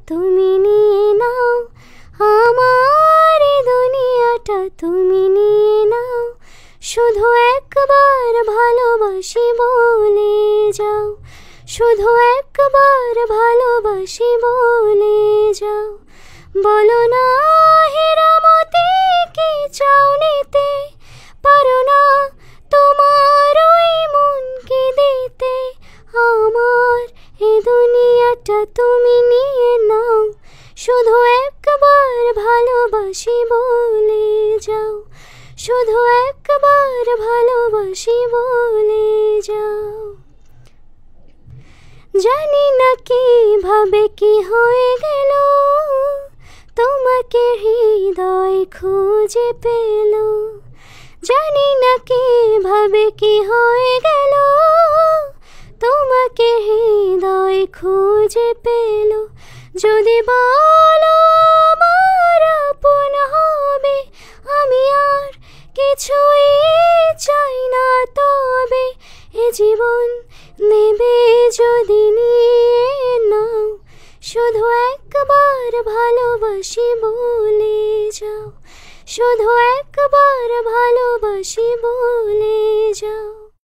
তুমি নিয়ে নাও, আমার এই দুনিয়াটা তুমি নিয়ে নাও। শুধু একবার ভালোবাসি বলে যাও, শুধু একবার ভালোবাসি বলে যাও। বলো না হীরামতি কি চাও নিতে, পারো না তোমার ওই মনকে দিতে। আমার এই দুনিয়াটা তুমি নিয়ে নাও, শুধু একবার ভালোবাসি বলে যাও, শুধু একবার ভালোবাসি বলে যাও। জানি না কিভাবে কি হয়ে গেল, তোমাকে হৃদয় খুঁজে পেল। জানি না কিভাবে কি হয়ে গেল, তোমাকে হৃদয় খুঁজে পেল। যদি বলো আমার আপন হবে, আমি আর কিছুই চাই না তবে। এ জীবন নেবে যদি নিয়ে নাও, শুধু একবার ভালোবাসি বলে যাও, শুধু একবার ভালোবাসি বলে যাও।